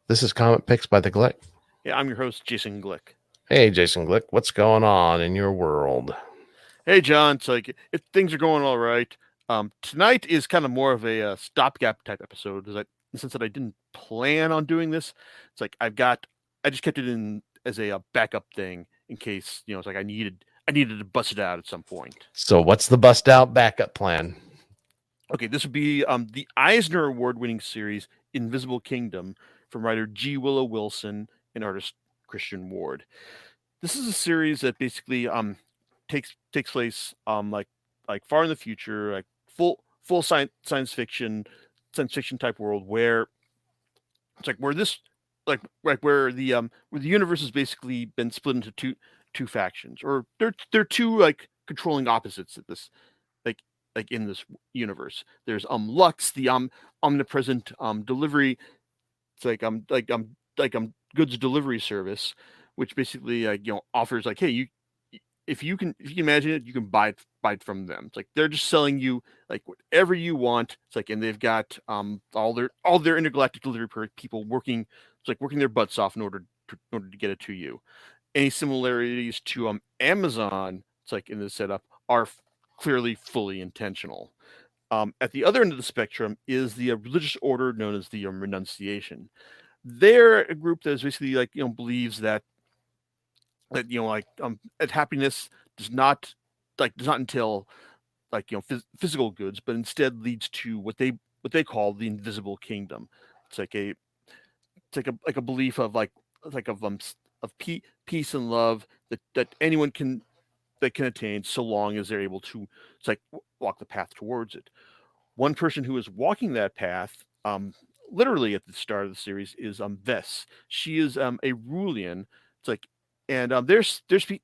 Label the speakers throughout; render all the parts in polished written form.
Speaker 1: This is Comet Picks by the Glick.
Speaker 2: Yeah, I'm your host, Jason Glick.
Speaker 1: Hey, Jason Glick, what's going on in your world?
Speaker 2: Hey, John. It's like if things are going all right. Tonight is kind of more of a stopgap type episode, because since that I didn't plan on doing this, it's like I just kept it in as a backup thing in case it's like I needed to bust it out at some point.
Speaker 1: So, what's the bust out backup plan?
Speaker 2: Okay, this would be the Eisner Award-winning series Invisible Kingdom from writer G. Willow Wilson and artist Christian Ward. This is a series that basically takes place like far in the future, like full science fiction type world where it's like where this like where the universe has basically been split into two factions, or they're two like controlling opposites at this like in this universe. There's Lux, the omnipresent delivery. It's like goods delivery service, which basically offers like, hey, you if you can imagine it, you can buy it from them. It's like they're just selling you like whatever you want. It's like, and they've got all their intergalactic delivery people working. It's like working their butts off in order to get it to you. Any similarities to Amazon, it's like in the setup, are clearly fully intentional. At the other end of the spectrum is the religious order known as the Renunciation. They're a group that is basically like believes that that happiness does not does not entail physical goods, but instead leads to what they call the invisible kingdom. It's like a it's like a belief of peace and love that anyone can attain, so long as they're able to walk the path towards it. One person who is walking that path, literally at the start of the series, is Vess. She is a Rulian. It's like, and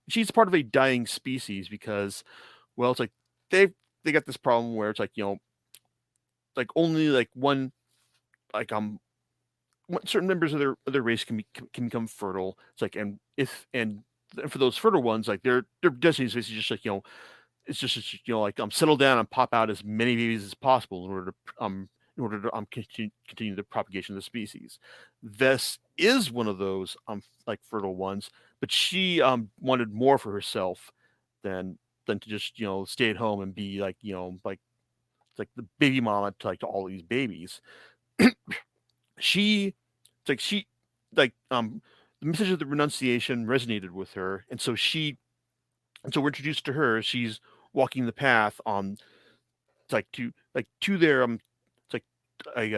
Speaker 2: she's part of a dying species because, well, it's like they they got this problem where it's like like only like one like certain members of their race can become fertile. It's like, and if and for those fertile ones, like their destiny is basically just like it's just like settle down and pop out as many babies as possible in order to continue the propagation of the species. Vess is one of those like fertile ones, but she wanted more for herself than to just stay at home and be like like the baby mama to all these babies. she it's like she like the message of the renunciation resonated with her, and so we're introduced to her. She's walking the path on to their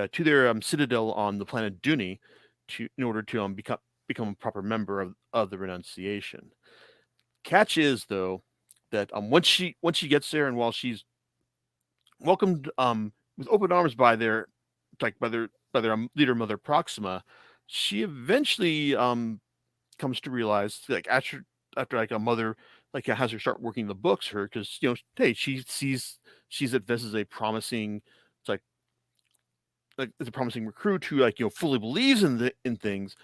Speaker 2: to their citadel on the planet Duni, to in order to become a proper member of the renunciation. Catch is, though, that once she gets there, and while she's welcomed with open arms by their leader, Mother Proxima, she eventually comes to realize, like, after like a mother has her start working the books for her, because hey, she's at this as a promising, it's like as a promising recruit who fully believes in things.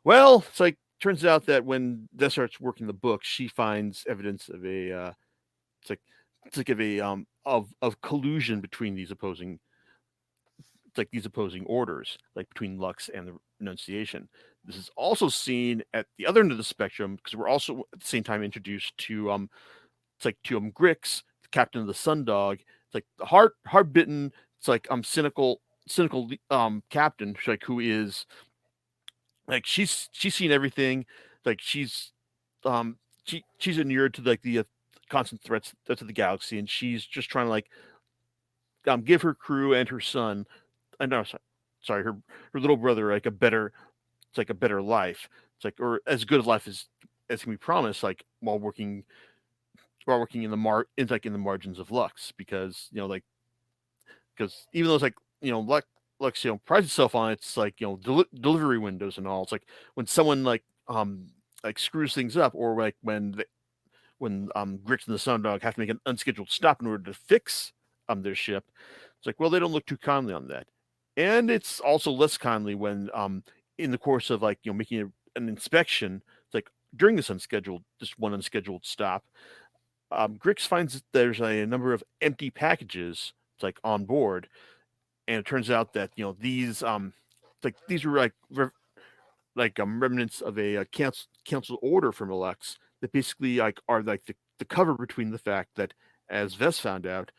Speaker 2: Well, it's like turns out that when Des starts working the books, she finds evidence of a it's like of a of collusion between these opposing orders, like between Lux and the Renunciation. This is also seen at the other end of the spectrum, because we're also at the same time introduced to Grix, the captain of the Sundog. It's like the hard bitten. It's like cynical captain, like, who is like she's seen everything. Like she's inured to like the constant threats of the galaxy, and she's just trying to give her crew and her son, I know, sorry, her little brother, like a better life. It's like, or as good a life as can be promised, like while working in in the margins of Lux, because because even though it's like Lux prides itself on its delivery windows and all. It's like when someone like screws things up, or like when Grix and the Sundog have to make an unscheduled stop in order to fix their ship. It's like, well, they don't look too kindly on that. And it's also less kindly when in the course of making an inspection, it's like during this one unscheduled stop, Grix finds that there's a number of empty packages, it's like, on board, and it turns out that like these were like remnants of a council order from Lux that basically like are like the cover between the fact that, as Vess found out,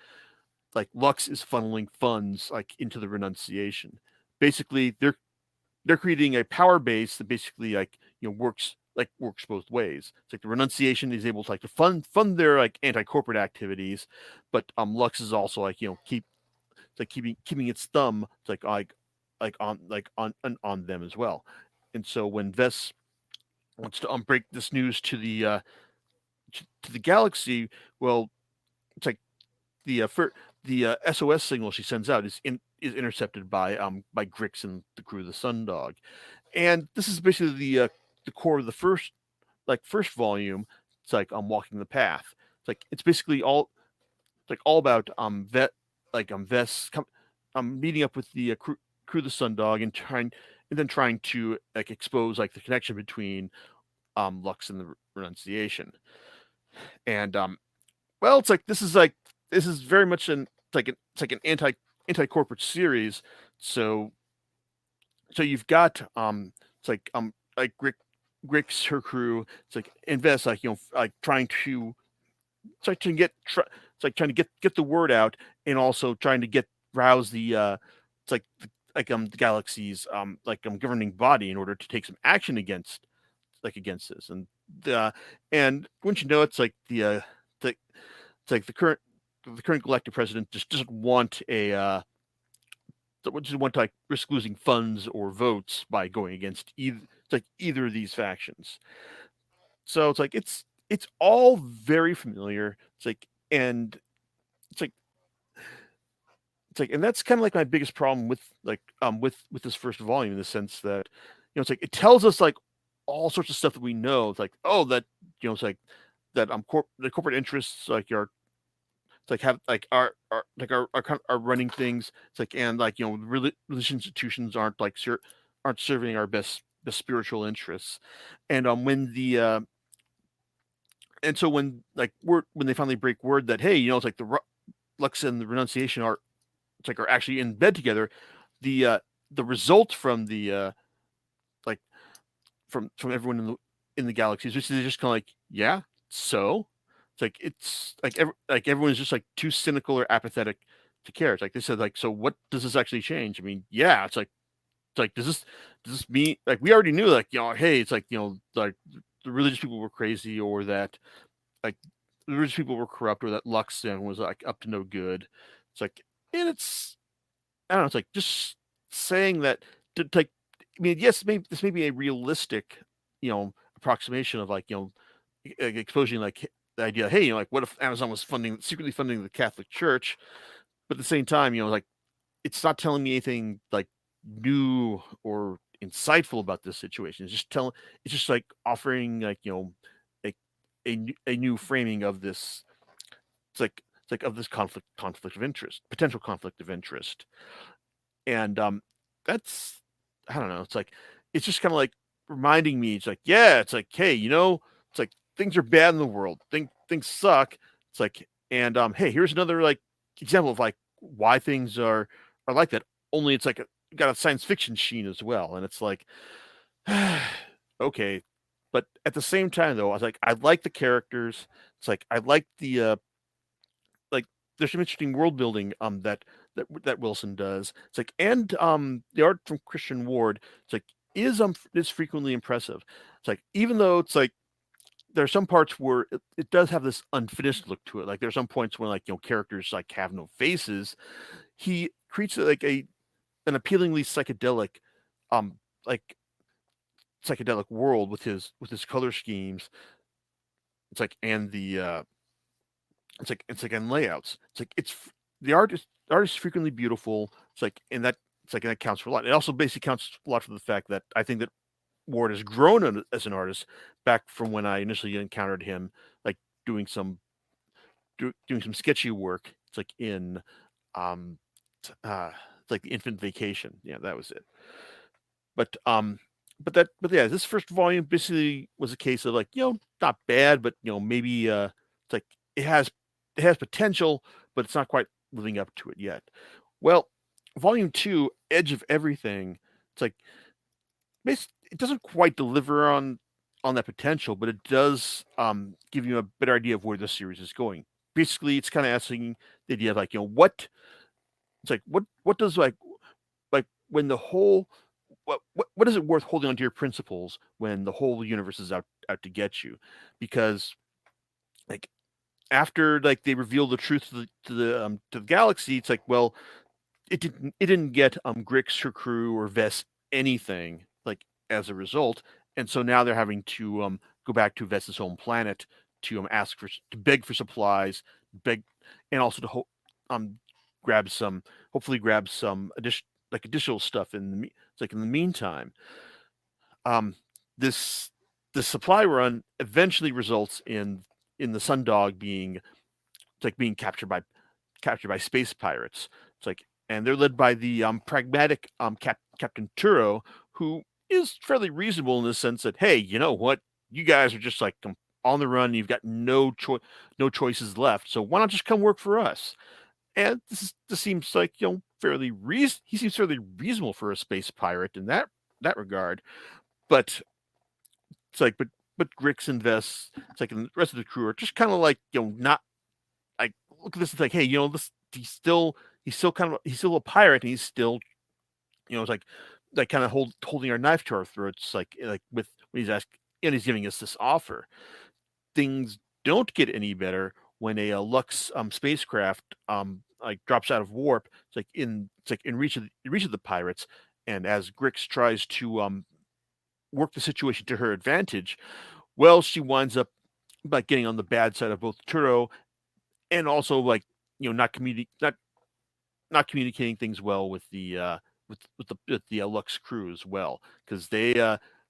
Speaker 2: like Lux is funneling funds like into the renunciation. Basically, they're creating a power base that basically like works both ways. It's like the renunciation is able to like to fund their like anti-corporate activities, but Lux is also like it's like keeping its thumb on them as well. And so when Vess wants to break this news to the galaxy, well, it's like the SOS signal she sends out is intercepted by Grix and the crew of the Sundog, and this is basically the core of the first volume. It's like walking the path. It's basically all about Vess meeting up with the crew of the Sundog and trying to like expose like the connection between Lux and the renunciation. And well, this is very much an anti corporate series. So you've got it's like Grix, her crew. It's like Invest like trying to it's like trying to get the word out, and also trying to rouse the galaxy's governing body in order to take some action against this. And wouldn't you know, it's like the current galactic president just doesn't want to like risk losing funds or votes by going against either of these factions. So it's all very familiar. It's like and that's kind of like my biggest problem with with this first volume, in the sense that it's like it tells us like all sorts of stuff that we know. It's like, oh, that it's like that the corporate interests like it's like have like are running things. It's like, and like religious institutions aren't serving our best spiritual interests. And when they finally break word that, hey, it's like the Lux and the renunciation are actually in bed together, the result from the like from everyone in the galaxy is just kind of like, yeah, so it's like everyone's just like too cynical or apathetic to care. It's like they said, like, so what does this actually change? I mean, yeah, it's like does this mean, like, we already knew, like, hey, it's like, like the religious people were crazy, or that like the religious people were corrupt, or that Lux was like up to no good. It's like, and it's, I don't know, it's like just saying that to like, I mean, yes, maybe this may be a realistic, approximation of like, exposing like the idea, hey, like, what if Amazon was secretly funding the Catholic Church? But at the same time, like, it's not telling me anything like new or insightful about this situation. It's just like offering like, like a new framing of this. It's like of this conflict of interest, potential conflict of interest. And that's, I don't know, it's just kind of like reminding me, it's like, yeah, it's like, hey, it's like things are bad in the world, things suck. It's like, and hey, here's another like example of like why things are like that, only it's like got a science fiction sheen as well. And it's like, okay, but at the same time though, I was like, I like the characters. It's like I like the like there's some interesting world building that Wilson does. It's like, and the art from Christian Ward, it's like, is frequently impressive. It's like, even though it's like there are some parts where it does have this unfinished look to it. Like there's some points when like characters like have no faces. He creates like an appealingly um like psychedelic world with his color schemes. It's like, and the it's like in layouts. It's like the art is frequently beautiful. It's like, and that counts for a lot. It also basically counts a lot for the fact that I think that Ward has grown as an artist back from when I initially encountered him, like doing some doing some sketchy work. It's like in um it's like the Infant Vacation. Yeah, that was it. But but yeah, this first volume basically was a case of like, not bad, but maybe it's like it has potential, but it's not quite living up to it yet. Well, volume 2, Edge of Everything, it's like it doesn't quite deliver on that potential, but it does give you a better idea of where the series is going. Basically, it's kind of asking the idea of like, what it's like what does like when the whole what is it worth holding on to your principles when the whole universe is out to get you? Because like after like they reveal the truth to the galaxy, it's like, well, it didn't get Grix, her crew, or Vess anything like as a result, and so now they're having to go back to Vess's home planet to beg for supplies, beg, and also to um grab some hopefully grab some additional stuff it's like in the meantime. Um, this the supply run eventually results in the Sundog being captured by space pirates. It's like, and they're led by the pragmatic Captain Turo, who is fairly reasonable in the sense that, hey, you know what, you guys are just like on the run. You've got no choices left, so why not just come work for us? And this seems like he seems fairly reasonable for a space pirate in that regard. But it's like, but Grix and Vess, it's like, and the rest of the crew are just kind of like, not like, look at this. It's like, hey, this he's still a pirate, and he's still, it's like kind of holding our knife to our throats, like with when he's asking and he's giving us this offer. Things don't get any better when a Lux spacecraft like drops out of warp. It's like in reach of the pirates, and as Grix tries to work the situation to her advantage, well, she winds up like getting on the bad side of both Turo and also like not communicating things well with the Lux crew as well, because they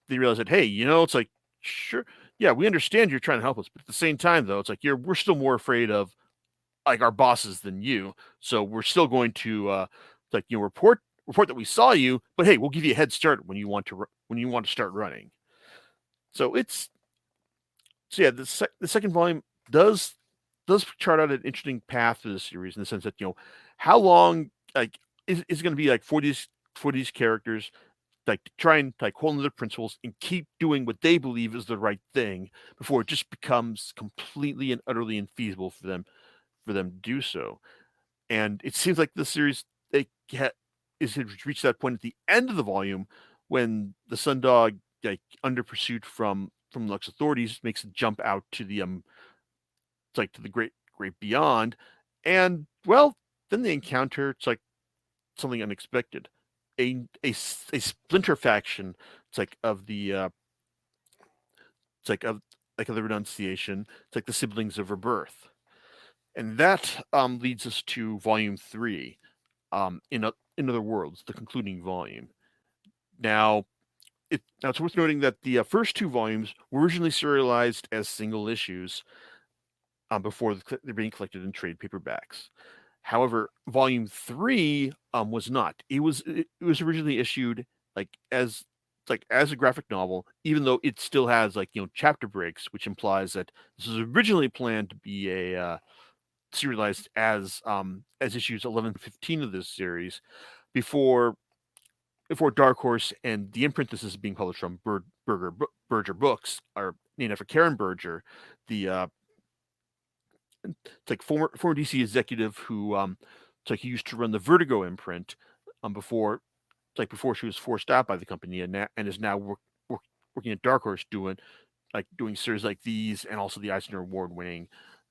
Speaker 2: realize that, hey, it's like, sure, yeah, we understand you're trying to help us, but at the same time though, it's like we're still more afraid of like our bosses than you, so we're still going to like report that we saw you, but hey, we'll give you a head start when you want to start running. So yeah, the second volume does chart out an interesting path to the series in the sense that, how long like is going to be like for these characters, like to try and like hold on to their principles and keep doing what they believe is the right thing before it just becomes completely and utterly infeasible for them to do so. And it seems like the series has reached that point at the end of the volume when the Sundog, like under pursuit from Lux authorities, makes a jump out to the it's like to the great beyond, and well, then they encounter, it's like, something unexpected, a splinter faction. It's like of the it's like of the Renunciation. It's like the siblings of Rebirth, and that leads us to volume 3, in other worlds, the concluding volume. Now, it's worth noting that the first 2 volumes were originally serialized as single issues before they're being collected in trade paperbacks. However, volume 3 was not. It was originally issued like as a graphic novel, even though it still has like chapter breaks, which implies that this was originally planned to be a serialized as issues 11 to 15 of this series before Dark Horse and the imprint this is being published from, Berger Books, are named after Karen Berger, the it's like former DC executive who it's like he used to run the Vertigo imprint before before she was forced out by the company, and is now working at Dark Horse doing series like these, and also the Eisner Award winning,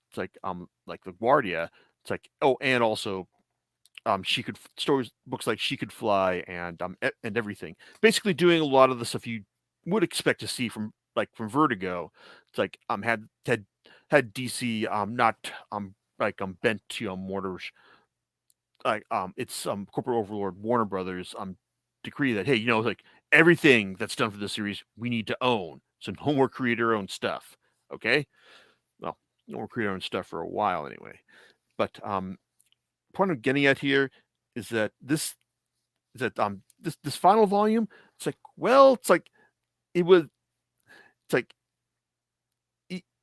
Speaker 2: it's like the Guardia. It's like, oh, and also she could stories books like She Could Fly and everything. Basically doing a lot of the stuff you would expect to see from Vertigo. It's like had DC not bent to Mortar's it's corporate overlord Warner Brothers decree that, hey, like everything that's done for the series we need to own. So no more creator owned stuff. Okay? Well, no more creator owned stuff for a while anyway. But point I'm getting at here is that this final volume, it's like, well, it's like it was it's like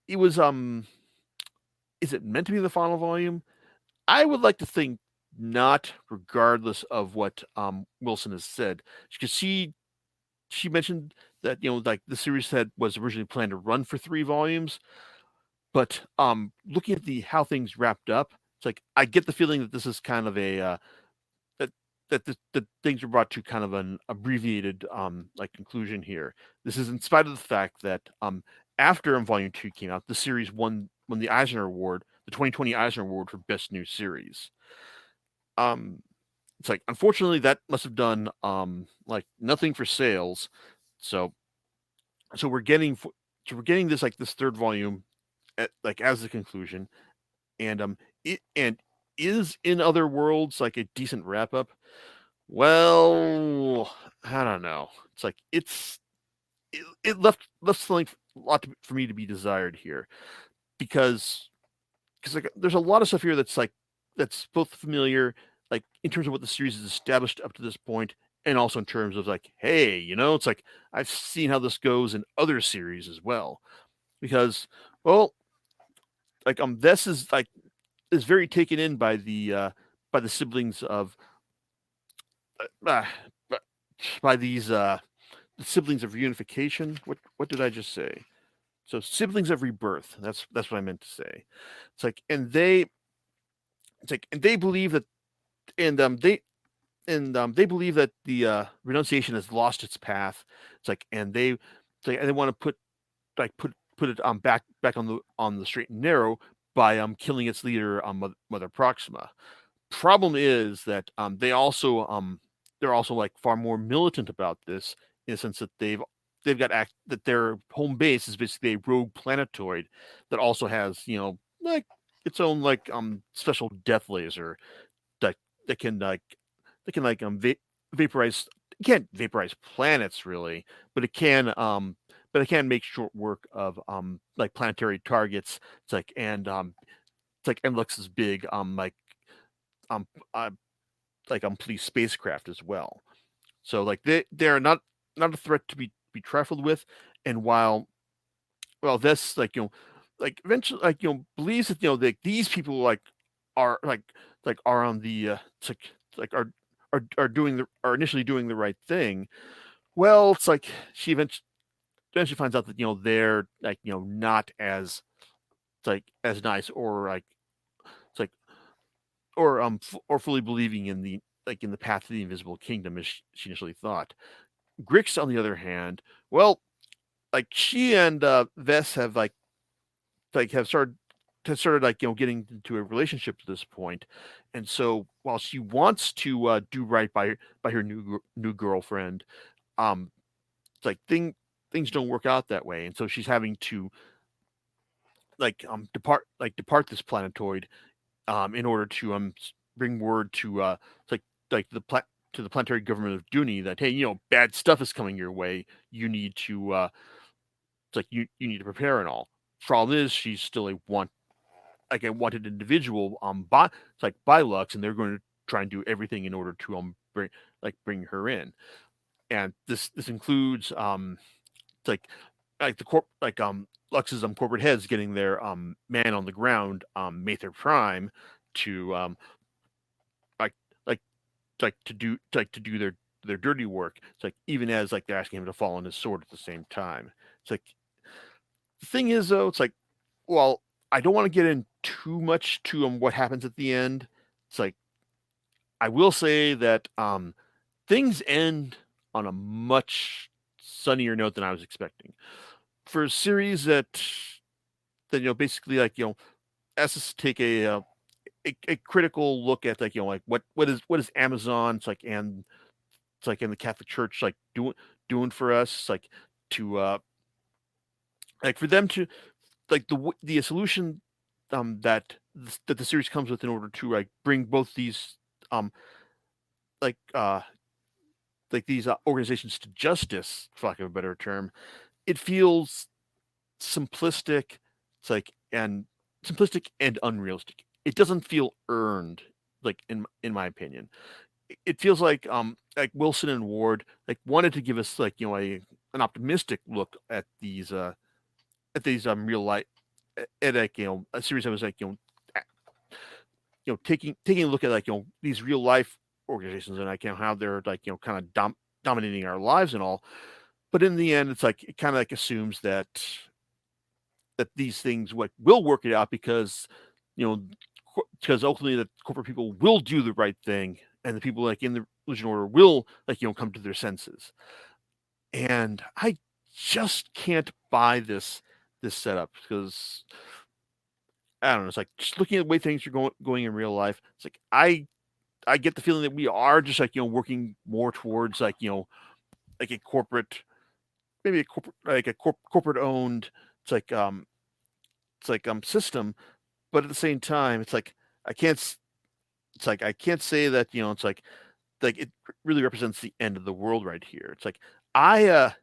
Speaker 2: it was is it meant to be the final volume? I would like to think not regardless of what Wilson has said. Because she mentioned that like the series was originally planned to run for 3 volumes, but looking at the how things wrapped up, it's like I get the feeling that this is kind of a that that things were brought to kind of an abbreviated like conclusion here. This is in spite of the fact that after Volume 2 came out, the series won the Eisner Award, the 2020 Eisner Award for Best New Series. It's like unfortunately that must have done like nothing for sales. So we're getting this like this 3rd volume like as the conclusion, and it is In Other Worlds like a decent wrap up. Well, I don't know. It's like it left something a lot for me to be desired here, because like there's a lot of stuff here that's both familiar, like in terms of what the series has established up to this point, and also in terms of like, hey, it's like I've seen how this goes in other series as well. Because, well, like this is very taken in by the siblings of uh, uh, by these the siblings of reunification. What did I just say? So siblings of rebirth. That's what I meant to say. It's like, and they believe that, and they believe that the renunciation has lost its path. It's like, and they want to put it back on the straight and narrow by killing its leader, Mother Proxima. Problem is that they're also like far more militant about this, in the sense that they've got that their home base is basically a rogue planetoid that also has like its own like special death laser that that can like vaporize. It can't vaporize planets really, but it can make short work of like planetary targets. It's like, and it's like MLUX's big um uh, police spacecraft as well. So like they're not a threat to be trifled with. And while this like eventually believes that these people are are on the it's like are initially doing the right thing. Well, it's like she eventually finds out that they're like not as as nice, or like it's like or fully believing in the path to the invisible kingdom as she initially thought. Grix, on the other hand, well, like she and Vess have have started like getting into a relationship to this point. And so while she wants to do right by her new girlfriend, um it's like things don't work out that way, and so she's having to depart this planetoid in order to bring word to like to the planetary government of Dooney that, hey, bad stuff is coming your way. You need to you need to prepare and all. Problem is, she's still a wanted individual by Lux, and they're going to try and do everything in order to bring her in. And this includes like the Lux's corporate heads getting their man on the ground, Mather Prime, to like like to do their dirty work. It's like, even as like they're asking him to fall on his sword at the same time. It's like, the thing is though, it's like, well, I don't want to get in too much to what happens at the end. It's like, I will say that things end on a much sunnier note than I was expecting for a series that basically has to take a critical look at like like what is Amazon, and the Catholic Church doing for us. It's like to like for them to like the solution that the series comes with in order to like bring both these um like uh these organizations to justice, for lack of a better term. It feels simplistic. It's like, and simplistic and unrealistic. It doesn't feel earned, like in my opinion. It feels like Wilson and Ward wanted to give us an optimistic look at these real life, at a series that was taking a look at like these real life organizations and like how they're like kind of dominating our lives and all. But in the end, it's like it kind of like assumes that these things will work it out because you know because ultimately the corporate people will do the right thing and the people like in the religion order will like come to their senses. And I just can't buy this setup because I don't know. It's like just looking at the way things are going in real life. It's like I get the feeling that we are just like working more towards like like a corporate, maybe a corporate like a corporate owned. It's like system, but at the same time, it's like I can't. It's like I can't say that it's like it really represents the end of the world right here. It's like I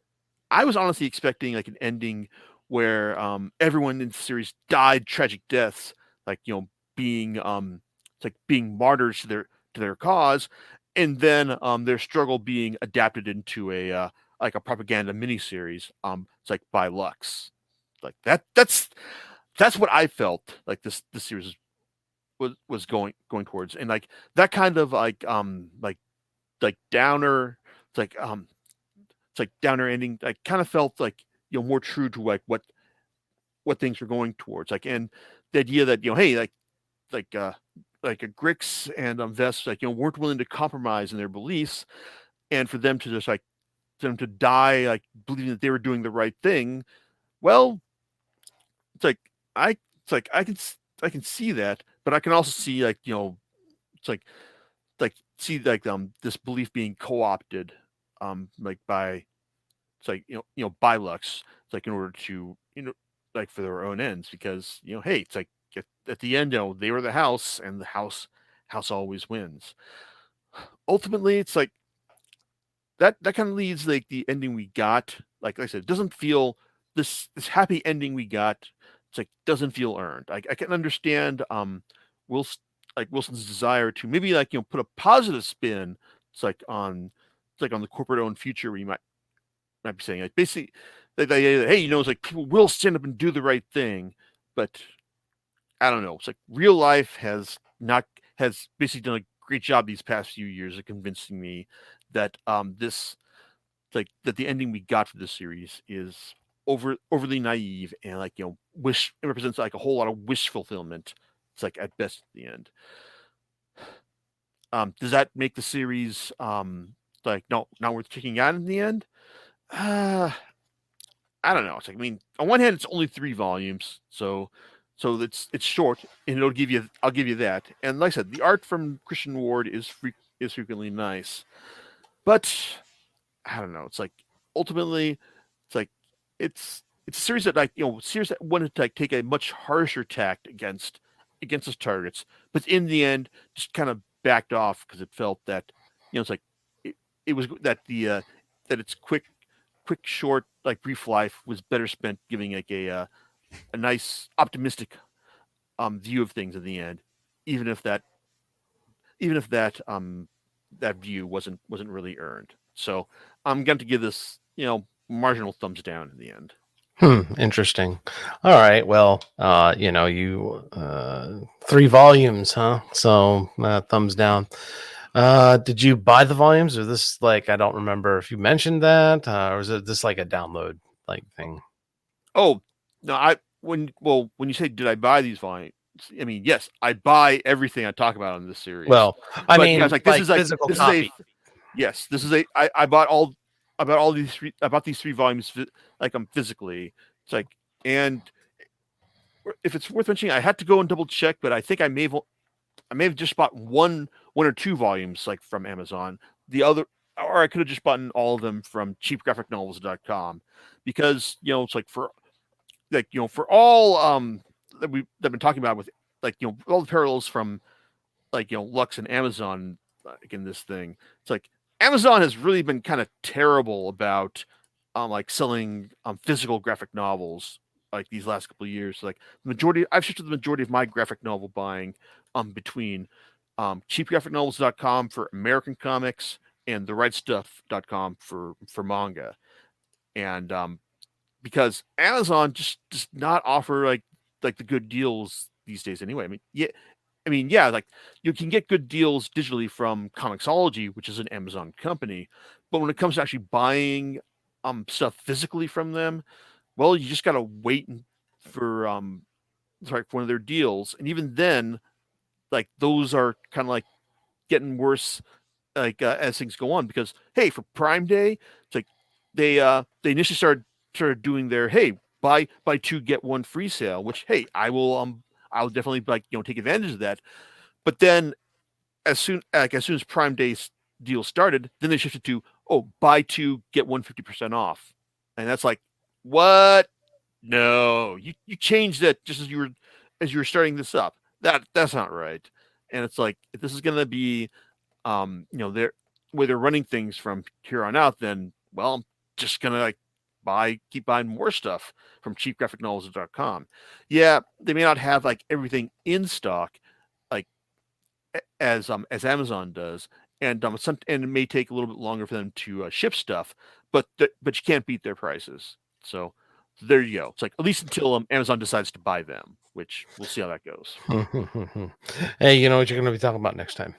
Speaker 2: was honestly expecting like an ending where everyone in the series died tragic deaths, like being it's like being martyrs to their cause, and then their struggle being adapted into a like a propaganda miniseries. It's like by Lux, like that's what I felt like this series was going towards, and like that kind of like downer. It's like downer ending. I kind of felt like more true to like what things were going towards. Like and the idea that hey like like a Grix and Vest like weren't willing to compromise in their beliefs, and for them to just like them to die like believing that they were doing the right thing. Well, it's like it's like I can see that, but I can also see like it's like see like this belief being co-opted like by it's like by Lux, it's like in order to like for their own ends because hey, it's like at the end they were the house and the house always wins. Ultimately, it's like that kind of leads like the ending we got. Like I said, it doesn't feel this happy ending we got. It's like doesn't feel earned. I can understand Wilson like Wilson's desire to maybe like put a positive spin. It's like on the corporate owned future where you might be saying like basically like hey it's like people will stand up and do the right thing, but I don't know. It's like real life has basically done a great job these past few years of convincing me that this like that the ending we got for this series is overly naive and like wish it represents like a whole lot of wish fulfillment. It's like at best at the end. Does that make the series like not worth checking out in the end? Uh I don't know. It's like I mean, on one hand, it's only 3 volumes, so it's short, and I'll give you that. And like I said, the art from Christian Ward is frequently nice, but I don't know. It's like ultimately, it's like it's a series that like series that wanted to like take a much harsher tact against its targets, but in the end, just kind of backed off because it felt that it's like it, it was that the that its quick, short, like brief life was better spent giving like a nice, optimistic view of things in the end, even if that that view wasn't really earned. So I'm going to give this marginal thumbs down in the end.
Speaker 1: Interesting. All right. Well, you 3 volumes, huh? So thumbs down. Did you buy the volumes, or this like I don't remember if you mentioned that, or was it this like a download like thing?
Speaker 2: Oh no, when you say did I buy these volumes? I mean, yes, I buy everything I talk about in this series.
Speaker 1: Well, I
Speaker 2: But
Speaker 1: mean,
Speaker 2: it's like
Speaker 1: like physical
Speaker 2: this
Speaker 1: copy.
Speaker 2: is a yes, this is a I bought all these I bought these 3 volumes like physically. It's like and if it's worth mentioning, I had to go and double check, but I think I may have just bought one or 2 volumes like from Amazon. The other or I could have just bought all of them from cheapgraphicnovels.com because it's like for for all that we've been talking about with like all the parallels from like Lux and Amazon like in this thing. It's like Amazon has really been kind of terrible about like selling physical graphic novels like these last couple of years. Like the majority I've shifted the majority of my graphic novel buying between cheapgraphicnovels.com for American comics and therightstuff.com for manga. And because Amazon just does not offer like the good deals these days anyway. I mean, yeah, I mean, yeah, like you can get good deals digitally from Comixology, which is an Amazon company, but when it comes to actually buying stuff physically from them, well, you just gotta wait for one of their deals, and even then, like those are kind of like getting worse like as things go on because hey, for Prime Day, it's like they initially started doing their hey buy two get one free sale, which hey I'll definitely like take advantage of that. But then as soon as Prime Day deal started, then they shifted to buy two get one 50% off, and that's like what? No, you changed that just as you were starting this up. That's not right. And it's like if this is gonna be they're where they're running things from here on out, then well, I'm just gonna like keep buying more stuff from cheapgraphicnovels.com. Yeah, they may not have like everything in stock like as Amazon does, and and it may take a little bit longer for them to ship stuff, but but you can't beat their prices. So there you go. It's like at least until Amazon decides to buy them, which we'll see how that goes.
Speaker 1: Hey, you know what you're going to be talking about next time?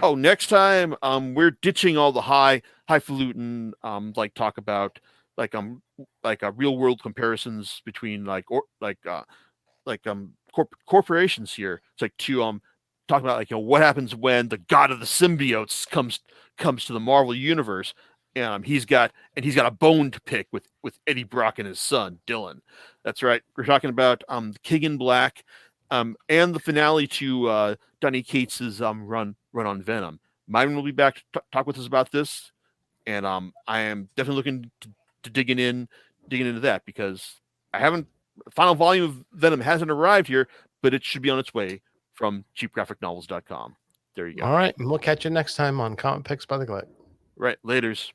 Speaker 2: Oh, next time, we're ditching all the highfalutin, like talk about real world comparisons between corporations here. It's like to talk about like what happens when the god of the symbiotes comes to the Marvel universe. He's got a bone to pick with Eddie Brock and his son Dylan. That's right. We're talking about King in Black, and the finale to Donny Cates's run on Venom. Myron will be back to talk with us about this, and I am definitely looking to digging into that because I haven't final volume of Venom hasn't arrived here, but it should be on its way from cheapgraphicnovels.com. There you go.
Speaker 1: All right, and we'll catch you next time on Comic Picks by the Glick.
Speaker 2: Right, laters.